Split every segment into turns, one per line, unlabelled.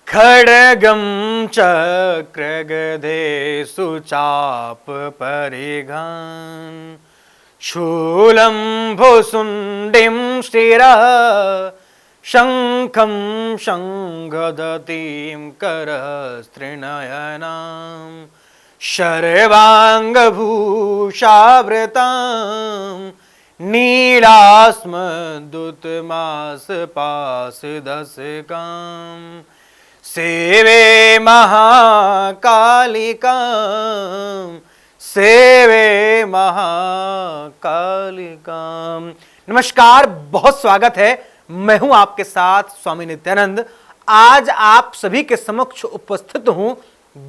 खड्गं चक्रगदेषु चापपरिघान् शूलं भुसुण्डिं शिरः शङ्खं शङ्खदतीं करस्त्रिनयनां शर्वाङ्गभूषावृतां नीलास्मदुतमासपासदशकां सेवे महाकालिकां सेवे महाकालिकां। नमस्कार, बहुत स्वागत है। मैं हूं आपके साथ स्वामी नित्यानंद। आज आप सभी के समक्ष उपस्थित हूं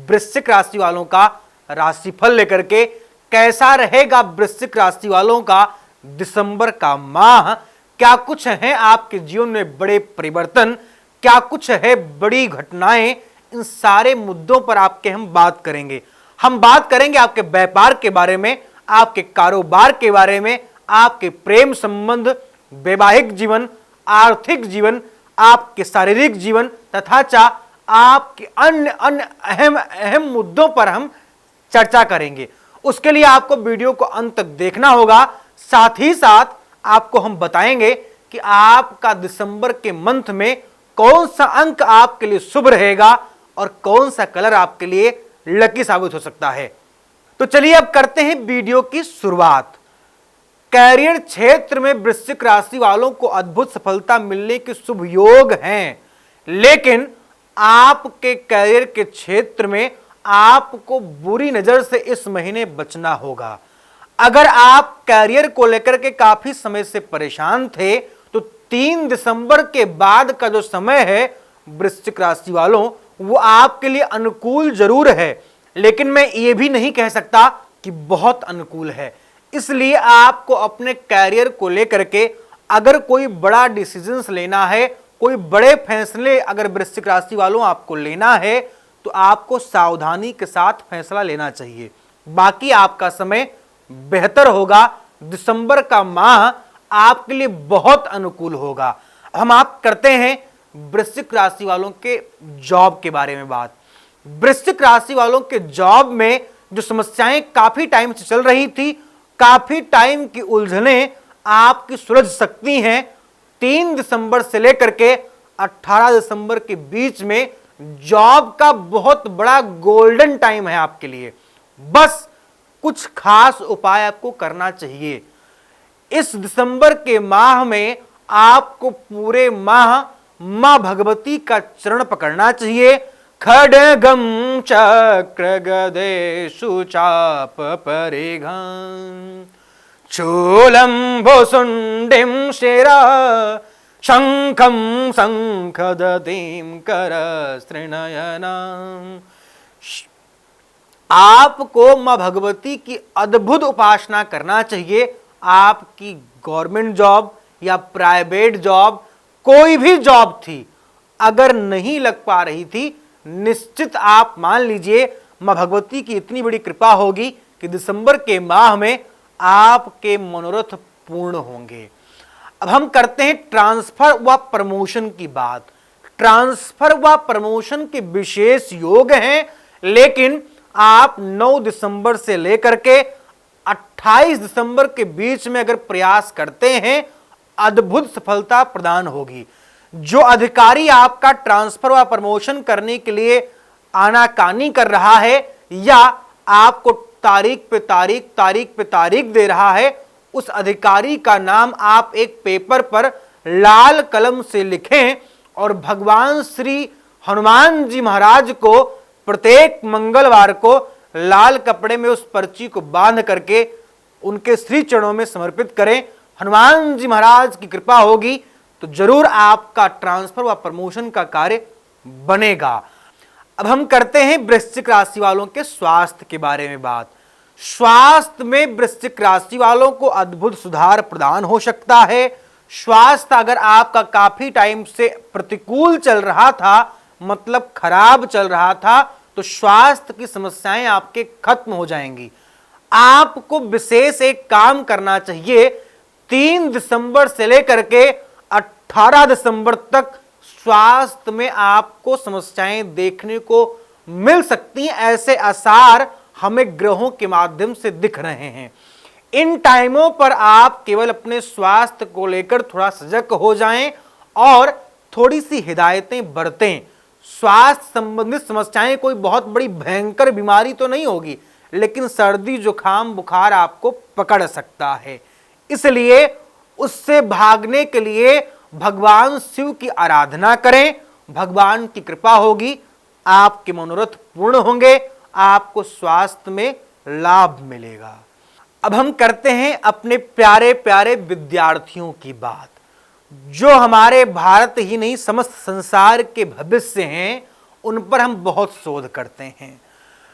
वृश्चिक राशि वालों का राशिफल लेकर के। कैसा रहेगा वृश्चिक राशि वालों का दिसंबर का माह? क्या कुछ है आपके जीवन में बड़े परिवर्तन? क्या कुछ है बड़ी घटनाएं? इन सारे मुद्दों पर आपके हम बात करेंगे। हम बात करेंगे आपके व्यापार के बारे में, आपके कारोबार के बारे में, आपके प्रेम संबंध, वैवाहिक जीवन, आर्थिक जीवन, आपके शारीरिक जीवन तथा आपके अन्य अहम मुद्दों पर हम चर्चा करेंगे। उसके लिए आपको वीडियो को अंत तक देखना होगा। साथ ही साथ आपको हम बताएंगे कि आपका दिसंबर के मंथ में कौन सा अंक आपके लिए शुभ रहेगा और कौन सा कलर आपके लिए लकी साबित हो सकता है। तो चलिए अब करते हैं वीडियो की शुरुआत। कैरियर क्षेत्र में वृश्चिक राशि वालों को अद्भुत सफलता मिलने के शुभ योग हैं, लेकिन आपके कैरियर के क्षेत्र में आपको बुरी नजर से इस महीने बचना होगा। अगर आप कैरियर को लेकर के काफी समय से परेशान थे तो 3 दिसंबर के बाद का जो समय है वृश्चिक राशि वालों, वो आपके लिए अनुकूल जरूर है, लेकिन मैं ये भी नहीं कह सकता कि बहुत अनुकूल है। इसलिए आपको अपने कैरियर को लेकर के अगर कोई बड़ा डिसीजंस लेना है, कोई बड़े फैसले अगर वृश्चिक राशि वालों आपको लेना है, तो आपको सावधानी के साथ फैसला लेना चाहिए। बाकी आपका समय बेहतर होगा। दिसंबर का माह आपके लिए बहुत अनुकूल होगा। हम आप करते हैं वृश्चिक राशि वालों के जॉब के बारे में बात। वृश्चिक राशि वालों के जॉब में जो समस्याएं काफी टाइम से चल रही थी, काफी टाइम की उलझनें आपकी सुलझ सकती हैं। 3 दिसंबर से लेकर के 18 दिसंबर के बीच में जॉब का बहुत बड़ा गोल्डन टाइम है आपके लिए। बस कुछ खास उपाय आपको करना चाहिए। इस दिसंबर के माह में आपको पूरे माह मां भगवती का चरण पकड़ना चाहिए। खड्गं चक्रगदेषु चापपरिघान् शूलं भुसुण्डिं शिरः शङ्खं शङ्खदतीं करस्त्रिनयनाम्। आपको मां भगवती की अद्भुत उपासना करना चाहिए। आपकी गवर्नमेंट जॉब या प्राइवेट जॉब, कोई भी जॉब थी, अगर नहीं लग पा रही थी, निश्चित आप मान लीजिए मां भगवती की इतनी बड़ी कृपा होगी कि दिसंबर के माह में आपके मनोरथ पूर्ण होंगे। अब हम करते हैं ट्रांसफर व प्रमोशन की बात। ट्रांसफर व प्रमोशन के विशेष योग हैं, लेकिन आप 9 दिसंबर से लेकर के 28 दिसंबर के बीच में अगर प्रयास करते हैं, अद्भुत सफलता प्रदान होगी। जो अधिकारी आपका ट्रांसफर व प्रमोशन करने के लिए आनाकानी कर रहा है या आपको तारीख पे तारीख दे रहा है, उस अधिकारी का नाम आप एक पेपर पर लाल कलम से लिखें और भगवान श्री हनुमान जी महाराज को प्रत्येक मंगलवार को लाल कपड़े में उस पर्ची को बांध करके उनके श्री चरणों में समर्पित करें। हनुमान जी महाराज की कृपा होगी तो जरूर आपका ट्रांसफर व प्रमोशन का कार्य बनेगा। अब हम करते हैं वृश्चिक राशि वालों के स्वास्थ्य के बारे में बात। स्वास्थ्य में वृश्चिक राशि वालों को अद्भुत सुधार प्रदान हो सकता है। स्वास्थ्य अगर आपका काफी टाइम से प्रतिकूल चल रहा था, मतलब खराब चल रहा था, तो स्वास्थ्य की समस्याएं आपके खत्म हो जाएंगी। आपको विशेष एक काम करना चाहिए। 3 दिसंबर से लेकर के 18 दिसंबर तक स्वास्थ्य में आपको समस्याएं देखने को मिल सकती हैं, ऐसे आसार हमें ग्रहों के माध्यम से दिख रहे हैं। इन टाइमों पर आप केवल अपने स्वास्थ्य को लेकर थोड़ा सजग हो जाएं और थोड़ी सी हिदायतें बरतें। स्वास्थ्य संबंधित समस्याएं कोई बहुत बड़ी भयंकर बीमारी तो नहीं होगी, लेकिन सर्दी जुकाम बुखार आपको पकड़ सकता है। इसलिए उससे भागने के लिए भगवान शिव की आराधना करें, भगवान की कृपा होगी, आपके मनोरथ पूर्ण होंगे, आपको स्वास्थ्य में लाभ मिलेगा। अब हम करते हैं अपने प्यारे प्यारे विद्यार्थियों की बात, जो हमारे भारत ही नहीं समस्त संसार के भविष्य हैं। उन पर हम बहुत शोध करते हैं।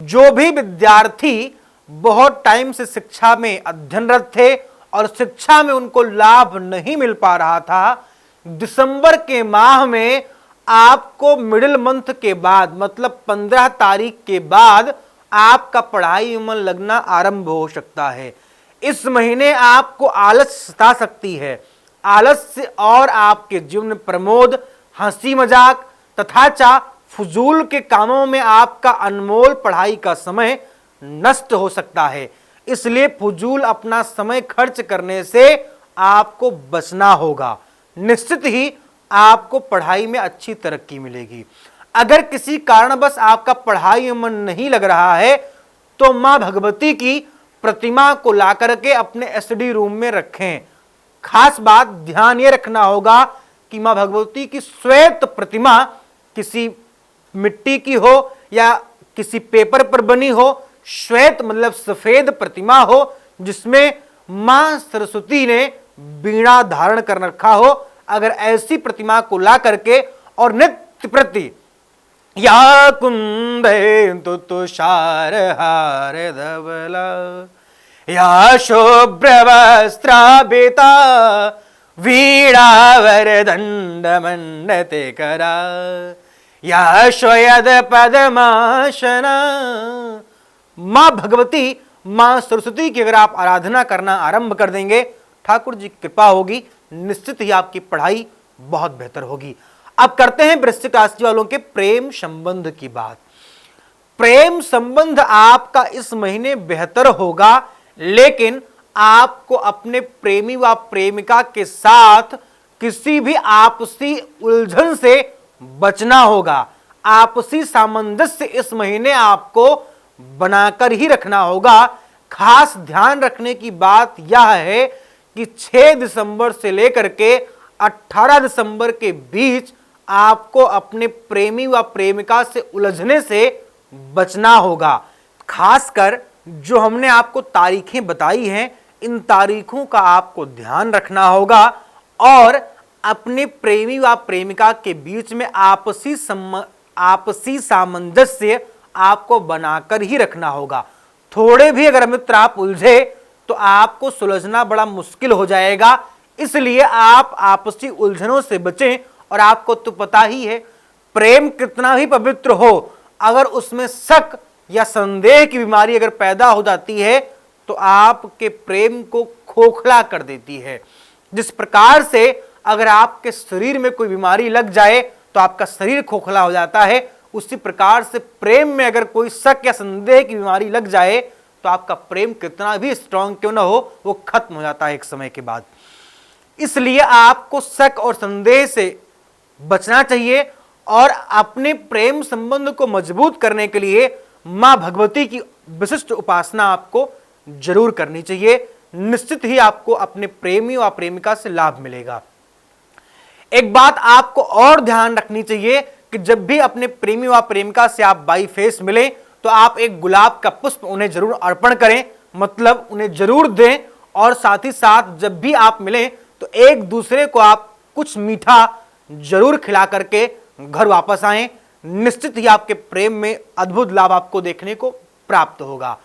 जो भी विद्यार्थी बहुत टाइम से शिक्षा में अध्ययनरत थे और शिक्षा में उनको लाभ नहीं मिल पा रहा था, दिसंबर के माह में आपको मिडिल मंथ के बाद मतलब 15 तारीख के बाद आपका पढ़ाई में मन लगना आरंभ हो सकता है। इस महीने आपको आलस सता सकती है। आलस्य और आपके जीवन में प्रमोद, हंसी मजाक तथा फजूल के कामों में आपका अनमोल पढ़ाई का समय नष्ट हो सकता है। इसलिए फजूल अपना समय खर्च करने से आपको बचना होगा। निश्चित ही आपको पढ़ाई में अच्छी तरक्की मिलेगी। अगर किसी कारणवश आपका पढ़ाई में मन नहीं लग रहा है तो मां भगवती की प्रतिमा को ला करके अपने एसडी रूम में रखें। खास बात ध्यान ये रखना होगा कि मां भगवती की श्वेत प्रतिमा किसी मिट्टी की हो या किसी पेपर पर बनी हो। श्वेत मतलब सफेद प्रतिमा हो जिसमें मां सरस्वती ने वीणा धारण कर रखा हो। अगर ऐसी प्रतिमा को ला करके और नित्य प्रति या कुंदे तुषार हार धवला या शुभ्र वस्त्राभिता वीणावर दंड मंडते करा या श्वयद पद्मासना। मां भगवती मां सरस्वती की अगर आप आराधना करना आरंभ कर देंगे, ठाकुर जी की कृपा होगी, निश्चित ही आपकी पढ़ाई बहुत बेहतर होगी। अब करते हैं वृश्चिक राशि वालों के प्रेम संबंध की बात। प्रेम संबंध आपका इस महीने बेहतर होगा, लेकिन आपको अपने प्रेमी व प्रेमिका के साथ किसी भी आपसी उलझन से बचना होगा। आपसी सामंजस्य इस महीने आपको बनाकर ही रखना होगा। खास ध्यान रखने की बात यह है कि 6 दिसंबर से लेकर के 18 दिसंबर के बीच आपको अपने प्रेमी व प्रेमिका से उलझने से बचना होगा। खासकर जो हमने आपको तारीखें बताई हैं, इन तारीखों का आपको ध्यान रखना होगा और अपने प्रेमी व प्रेमिका के बीच में आपसी सामंजस्य आपको बनाकर ही रखना होगा। थोड़े भी अगर मित्र आप उलझे तो आपको सुलझना बड़ा मुश्किल हो जाएगा। इसलिए आप आपसी उलझनों से बचें। और आपको तो पता ही है, प्रेम कितना भी पवित्र हो, अगर उसमें शक या संदेह की बीमारी अगर पैदा हो जाती है तो आपके प्रेम को खोखला कर देती है। जिस प्रकार से अगर आपके शरीर में कोई बीमारी लग जाए तो आपका शरीर खोखला हो जाता है, उसी प्रकार से प्रेम में अगर कोई शक या संदेह की बीमारी लग जाए तो आपका प्रेम कितना भी स्ट्रांग क्यों ना हो, वो खत्म हो जाता है एक समय के बाद। इसलिए आपको शक और संदेह से बचना चाहिए और अपने प्रेम संबंध को मजबूत करने के लिए मां भगवती की विशिष्ट उपासना आपको जरूर करनी चाहिए। निश्चित ही आपको अपने प्रेमी व प्रेमिका से लाभ मिलेगा। एक बात आपको और ध्यान रखनी चाहिए कि जब भी अपने प्रेमी व प्रेमिका से आप बाई फेस मिलें तो आप एक गुलाब का पुष्प उन्हें जरूर अर्पण करें, मतलब उन्हें जरूर दें। और साथ ही साथ जब भी आप मिलें तो एक दूसरे को आप कुछ मीठा जरूर खिला करके घर वापस आएं। निश्चित ही आपके प्रेम में अद्भुत लाभ आपको देखने को प्राप्त होगा।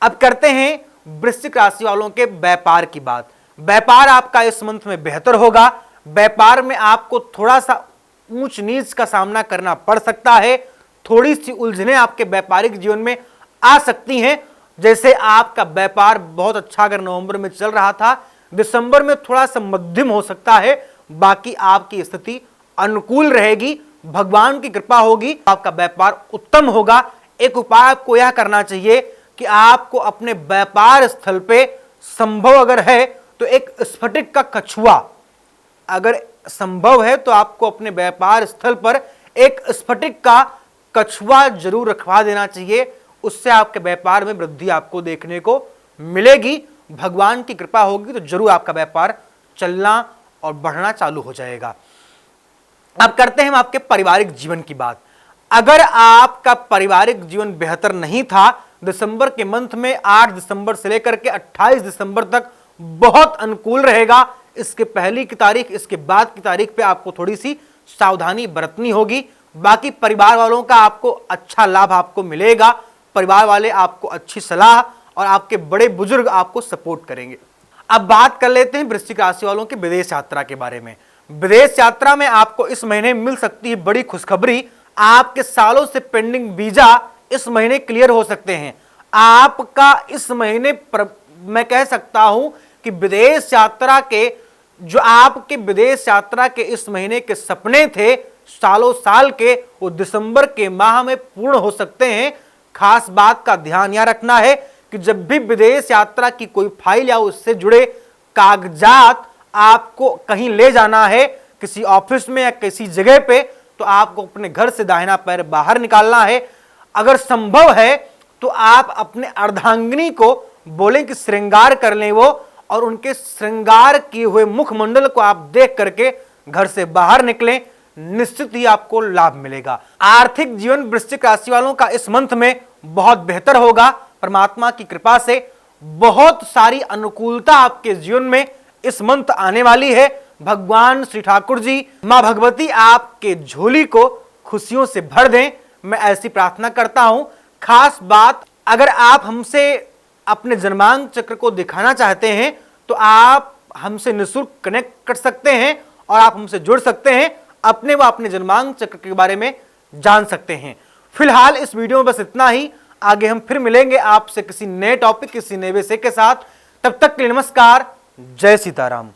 अब करते हैं वृश्चिक राशि वालों के व्यापार की बात। व्यापार आपका इस मंथ में बेहतर होगा। व्यापार में आपको थोड़ा सा ऊंच नीच का सामना करना पड़ सकता है। थोड़ी सी उलझनें आपके व्यापारिक जीवन में आ सकती हैं। जैसे आपका व्यापार बहुत अच्छा अगर नवंबर में चल रहा था, दिसंबर में थोड़ा सा मध्यम हो सकता है, बाकी आपकी स्थिति अनुकूल रहेगी, भगवान की कृपा होगी, आपका व्यापार उत्तम होगा। एक उपाय आपको यह करना चाहिए कि आपको अपने व्यापार स्थल पे संभव अगर है तो एक स्फटिक का कछुआ, अगर संभव है तो आपको अपने व्यापार स्थल पर एक स्फटिक का कछुआ जरूर रखवा देना चाहिए। उससे आपके व्यापार में वृद्धि आपको देखने को मिलेगी। भगवान की कृपा होगी तो जरूर आपका व्यापार चलना और बढ़ना चालू हो जाएगा। अब करते हैं हम आपके पारिवारिक जीवन की बात। अगर आपका पारिवारिक जीवन बेहतर नहीं था, दिसंबर के मंथ में 8 दिसंबर से लेकर के 28 दिसंबर तक बहुत अनुकूल रहेगा। इसके पहली की तारीख, इसके बाद की तारीख पे आपको थोड़ी सी सावधानी बरतनी होगी। बाकी परिवार वालों का आपको अच्छा लाभ आपको मिलेगा। परिवार वाले आपको अच्छी सलाह और आपके बड़े बुजुर्ग आपको सपोर्ट करेंगे। अब बात कर लेते हैं वृश्चिक राशि वालों की विदेश यात्रा के बारे में। विदेश यात्रा में आपको इस महीने मिल सकती है बड़ी खुशखबरी। आपके सालों से पेंडिंग वीजा इस महीने क्लियर हो सकते हैं। आपका इस महीने मैं कह सकता हूं कि विदेश यात्रा के जो आपके विदेश यात्रा के इस महीने के सपने थे सालों साल के, वो दिसंबर के माह में पूर्ण हो सकते हैं। खास बात का ध्यान यह रखना है कि जब भी विदेश यात्रा की कोई फाइल या उससे जुड़े कागजात आपको कहीं ले जाना है, किसी ऑफिस में या किसी जगह पे, तो आपको अपने घर से दाहिना पैर बाहर निकालना है। अगर संभव है तो आप अपने अर्धांगिनी को बोलें कि श्रृंगार कर लें वो, और उनके श्रृंगार किए हुए मुखमंडल को आप देख करके घर से बाहर निकलें। निश्चित ही आपको लाभ मिलेगा। आर्थिक जीवन वृश्चिक राशि वालों का इस मंथ में बहुत बेहतर होगा। परमात्मा की कृपा से बहुत सारी अनुकूलता आपके जीवन में इस मंथ आने वाली है। भगवान श्री ठाकुर जी, मां भगवती आपके झोली को खुशियों से भर दें, मैं ऐसी प्रार्थना करता हूं। खास बात, अगर आप हमसे अपने जन्मांक चक्र को दिखाना चाहते हैं तो आप हमसे निःशुल्क कनेक्ट कर सकते हैं और आप हमसे जुड़ सकते हैं, अपने व अपने जन्मांक चक्र के बारे में जान सकते हैं। फिलहाल इस वीडियो में बस इतना ही। आगे हम फिर मिलेंगे आपसे किसी नए टॉपिक, किसी नए विषय के साथ। तब तक के लिए नमस्कार, जय सीताराम।